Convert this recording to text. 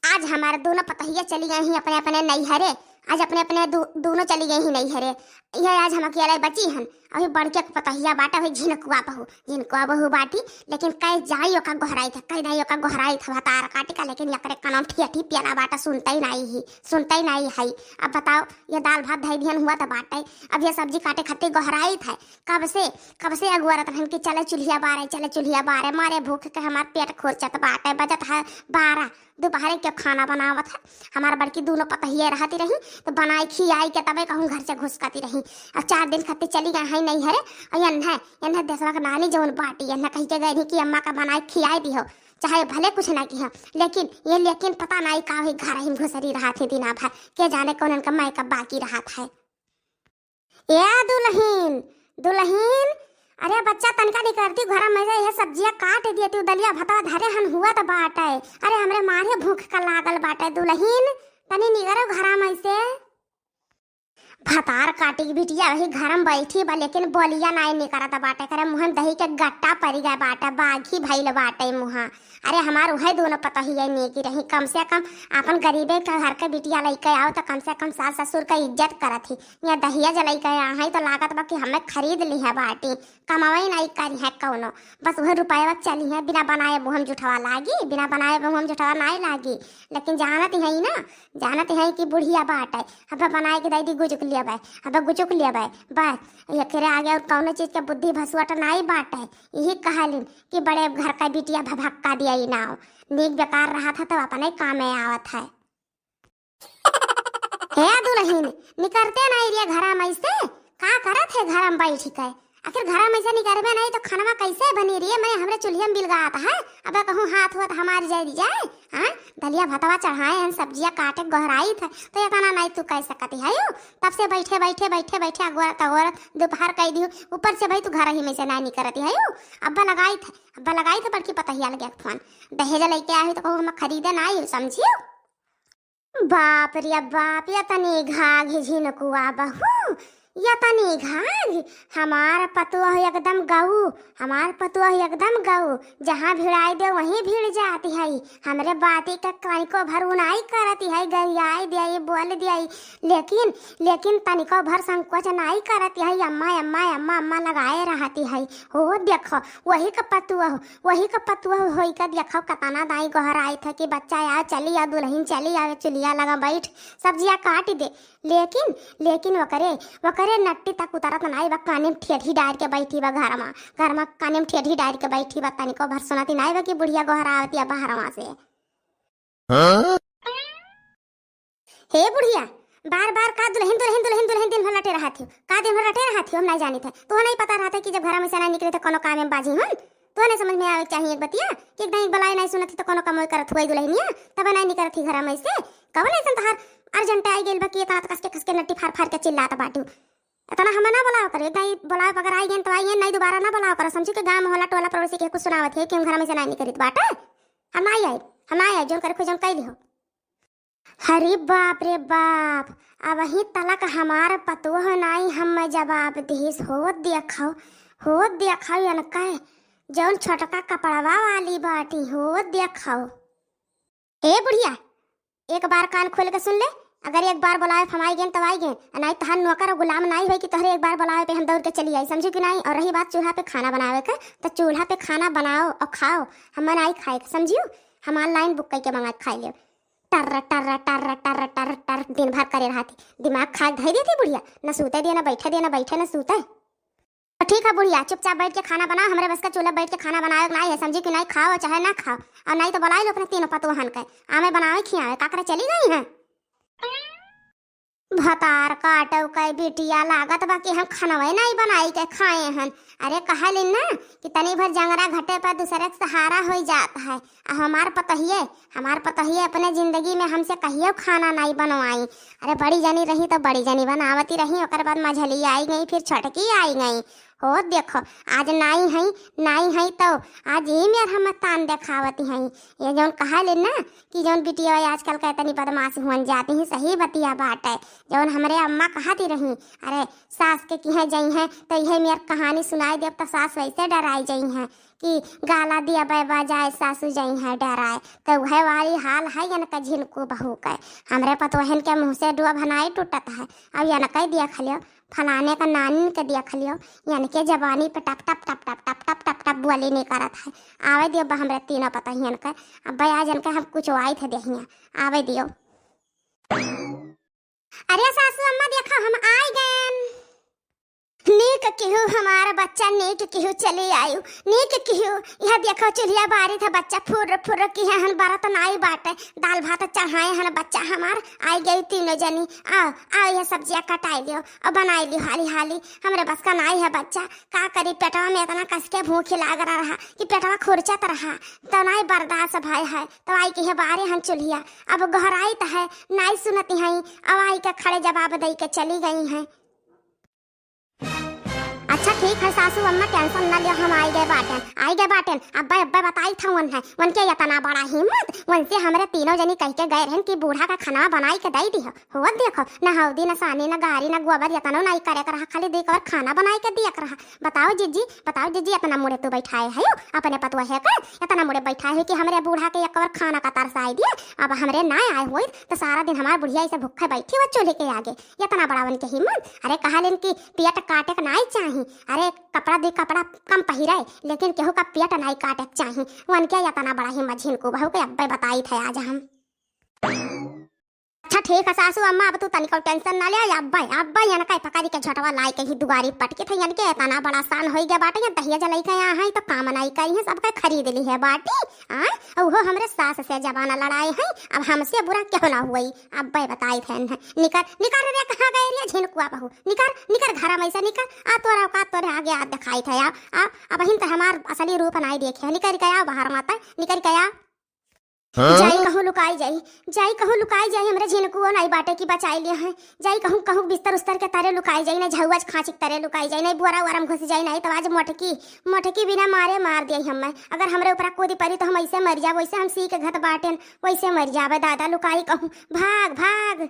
आज हमारे दोनों पतहिया चली गई हैं अपने अपने नैहरे। आज अपने अपने दोनों चली गई हैं नैहरे। यह आज हम अकेले बची हन। अभी बड़के पतहिया बाटा हुई झिनकुआ बहू बाटी। लेकिन कई जाइयो का गोहराई था, कई दाइयो का गोहराई था भतार काटी का। लेकिन यकरे कनम ठिया पियाला बाटा सुनता ही नहीं है। अब बताओ, ये दाल भात धई बिहन हुआ था बाटा। अब ये सब्जी काटे खाते गोहराई था। कब से अगुआरत हन कि चले चूल्हिया बारे मारे भूख के हमार पेट खोरचत बाटे। बजत है 12 दोपहर के खाना बनावत है। हमारा बड़की दोनों पतहिया रहती रही तो बनाई खियाई के तबे कहूँ घर से घुसकाती रही। अब 4 दिन खाते चली गए हैं नहीं हरे। और यन्ना देशवा का नानी जौन बाटी यन्ना कही के गई कि अम्मा का बनाई खियाई दी हो, चाहे भले कुछ ना की हो। लेकिन पता नहीं का हुई घर ही घुसरी रहा थे दिना भर। के जाने कौन उनका माई का बाकी रहा था। या दुल्हीन अरे बच्चा तनका नहीं करती घर में ये सब्जियां काट दिए तू दलिया भता धरे हन हुआ तो बाटे। अरे हमरे मारे भूख का लागल बाटे। दुल्हीन तनी निगरो घर में से भतार काटी की बिटिया वही घर में बैठी बा। लेकिन बोलिया नहीं निकलता बाटे। करे मुहन दही के गट्टा पड़ी गए बाटे, बाघी भइल बाटे मुहा। अरे हमार वही दोनों पता ही नहीं की रही। कम से कम अपन गरीबे का घर के बिटिया लइके आओ तो कम से कम सास ससुर का इज्जत करत ही। या दहिया जलाई के आई तो लागत बा कि हमें खरीद ली है बाटी। कमाई नहीं करी है कौनो, बस वह रुपया चली है। बिना बनाए मुहम जुठवा लागी, बिना बनाए मुहम जुठवा नहीं लागी। लेकिन जानत है कि बुढ़िया बाटे। अब बनाए के दादी गुजुक लिया बाय, अब गुजुक लिया बाय बस। ये आगे और कौनो चीज के बुद्धि भसुआट नहीं बाटे। यही कहलिन कि बड़े घर का बिटिया भभक्का दिया ही ना हो। नीक बेकार रहा था तो अपने काम में आवत है। हे दुल्हीन निकलते नहीं रे घर में से का करत है घर में बैठ के। आखिर घर में से निकलबे नहीं तो खाना कैसे बनी रही है। मैं हमरे चूल्हे में बिलगात है। अब कहूँ हाथ हुआ हमारी जाए हाँ दलिया भतवा चढ़ाए हैं, सब्जियां काटे गोहराई थे तो ये कहना नहीं तू कह सकती है। तब से बैठे अगोर दोपहर कह दी ऊपर से भाई तू घर ही में से नहीं करती है। अब्बा लगाई थे बड़की पतहिया लगे फोन दहेजा लेके आई तो कहूँ मैं खरीदे नहीं समझियो। बाप रे बाप या तनी घाघ झिनकुआ बहू या तनी घाघ। हमार पतुआ एकदम गऊ जहाँ भिड़ाई दे वहीं भिड़ जाती है। हमरे बाती का तनिको भर उनाई करती है, गरियाई दियाई बोल दियाई। लेकिन तनिको भर संकोच नहीं करती है। अम्मा लगाए रहती है। हो देखो वही का पतुआ होई का देखो कतना दाई गोहर आई था कि बच्चा यार चली आ दुल्हन चली आ चुलिया लगा बैठ सब्जियां काट दे। लेकिन वकरे नट्टी तक उतरत नहीं बा। काने में ठेठी डाल के बैठी बा घर में काने में ठेठी डाल के बैठी बा। तनिको भर सुनती नहीं बा कि बुढ़िया गोहरावती बाहर से। हे बुढ़िया बार का दुल्हन दिन भर लटे रहा थी। का दिन भर लटे रहा थी हम नहीं जानी थे। तो नहीं पता रहा था कि जब घर में से नहीं निकले तो कोनो काम में बाजी हन। तो नहीं समझ में आवे चाहिए एक बतिया कि नहीं बलाई नहीं सुनती तो कोनो काम करत हुई दुल्हनिया तब नहीं निकलत थी घर में से। कब नहीं संतहार अर्जेंट आई गेल बा कि तात कस के नट्टी फाड़ के चिल्लाता बाटू। इतना हमें ना बुलाओ करे नहीं बुलाओ अगर आई गए तो आई नहीं दोबारा ना बुलाओ कर। समझो कि गांव मोहल्ला टोला पड़ोसी के कुछ सुनावत है कि हम घर में से नहीं निकलित बाटा। हम आई जो करे खुजम कैली हो। हरी बाप रे बाप अब ही तलक हमार पतुह नहीं हम जवाब दीस हो देखो अनका जौन छोटका कपड़वा वाली बाटी हो देखो। ए बुढ़िया एक बार कान खोल के सुन ले। अगर एक बार बुलाए हम आई गए तो आई गए नहीं तो हम नौकर और गुलाम नहीं हुई कि तोहरे एक बार बुलाए पे हम दौड़ के चली आई समझी कि नहीं। और रही बात चूल्हा पे खाना बनावे का तो चूल्हा पे खाना बनाओ और खाओ। हम नहीं खाए समझियो। हम ऑनलाइन बुक करके मंगा खाई ले। टर दिन भर करे रहा थी दिमाग खा धई देती बुढ़िया। न सूते दिया न बैठे न सूते। तो ठीक है बुढ़िया चुपचाप बैठ के खाना बनाओ। हमारे बस का चूल्हा बैठ के खाना बनाओ नहीं है समझी कि नहीं। खाओ चाहे ना खाओ और नहीं तो बुलाई लो अपने तीनों पतोहन के आमे बनावे खियावे काकरे चली गई है। भतार काटो कई बिटिया लागत बाकी हम खनवे नहीं बनाई के खाए हन। अरे कहलिन ना कि तनी भर जंगरा घटे पर दूसरे के सहारा हो जाता है। हमार पतहिए अपने जिंदगी में हमसे कहियो खाना नहीं बनवाई। अरे बड़ी जनी रही तो बड़ी जनी बनावती रही ओकर बाद मझली आई गई फिर छोटकी आई गई। हो देखो आज नहीं है तो आज ही मेर हम तान देखावती हैं। ये जौन कहा ले ना कि जौन बिटिया आजकल का इतनी बदमाश हुन जाती हैं सही बतिया बात है। जौन हमारे अम्मा कहती रही अरे सास के किहे जई हैं तो यह मेर कहानी सुनाई देव तो सास वैसे डराई जई हैं कि गाला दिया बैबा जाए सासू जाई है डराए। तो वह वाली हाल है इनका झिनको बहू का। हमरे पतोहन के मुँह से डुआ भनाई टूटत है। अब इनका दिया खलियो फलाने का नानी के दिया खलियो इनके जबानी पे टप टप टप टप टप टप टप टप बोली नहीं करत है। आवे दियो हमरे तीनों पता ही इनका। अब भाई आज इनका हम कुछ आई थे देहिया आवे दियो। अरे सासू अम्मा देखो हम आ गए। नीक केहू हमारा बच्चा नीक केहू चले आयु नीक केहू यह देखो चुलिया बारी था बच्चा फुर फुर की है हन बारा तो नाई बाटे दाल भात चढ़ाए हन बच्चा हमार आई गई तीनों जनी आओ आओ यह सब्जियां कटाई लियो और बनाई लियो हाली हाली। हमरे बस का नाई है बच्चा का करी पेटवा में इतना कस के भूख लाग रहा कि पेटवा खुरचत रहा तो नाई बर्दाश्त भाई है तो आई की है बारे हन चुलिया। अब गहराई तो है नाई सुनती है अब आई के खड़े जवाब दई के चली गई हैं। अच्छा ठीक है सासू अम्मा टेंशन न लियो हम आई गए बाटन अब्बा अब्बा बताई था वन है वन के इतना बड़ा हिम्मत वन से हमरे तीनों जनी कह के गए रहन कि बूढ़ा का खाना बनाई के दई दियो हो देखो न हौदी न सानी न गारी न गोबर इतना नहीं करे कर खाली देख और खाना बनाई के दिया कर। बताओ जीजी इतना मुड़े तू बैठाए है अपने पतुआ है का इतना मुड़े बैठाए है कि हमरे बूढ़ा के एक और खाना का तरस आई दिया। अब हमरे ना आए हुए तो सारा दिन हमार बुढ़िया ऐसे भूखे बैठी वो चूल्हे के आगे इतना बड़ा वन के हिम्मत। अरे कहा लेन की पेट काटे के नहीं चाहिए। अरे कपड़ा दे कपड़ा कम पहिराए लेकिन केहू का पेट नहीं काटे चाहिए वन क्या इतना बड़ा हिम्मत झिनको बहू के अब्बे बताई थे आज हम। अच्छा ठीक है सासू अम्मा अब तू तनिक टेंशन ना ले अब्बा अब्बा यान का पकारी के झटवा लाई के ही दुआरी पटके थे यान के इतना बड़ा सान हो गया बाटे या दहिया जलाई के यहाँ है तो काम नहीं करी है सबका खरीद ली है बाटी आ वो हमरे सास से जबाना लड़ाई है अब हमसे बुरा क्यों ना हुई अब्बा बताई थे निकर रे कहाँ गए रे झिनकुआ बहू निकर घर में से निकर आ तोरा का तोरे आगे आ दिखाई थे अब हिन तो हमार असली रूप नहीं देखे निकर गया बाहर माता निकर गया जाई कहूँ लुकाई जाई हमरे झिनकुओ नहीं बाटे की बचाई लिया है। जाई कहूँ बिस्तर उस्तर के तारे लुकाई जाई ना झौज खांची के तारे लुकाई जाई नहीं बुआरा उआरा में घुस जाई नहीं तो आज मोटकी बिना मारे मार दिया हम। अगर हमरे ऊपर कूदी पड़ी तो हम ऐसे मर जाब वैसे हम सी के घत बाटेन वैसे मर जाबे दादा लुकाई कहूँ भाग भाग।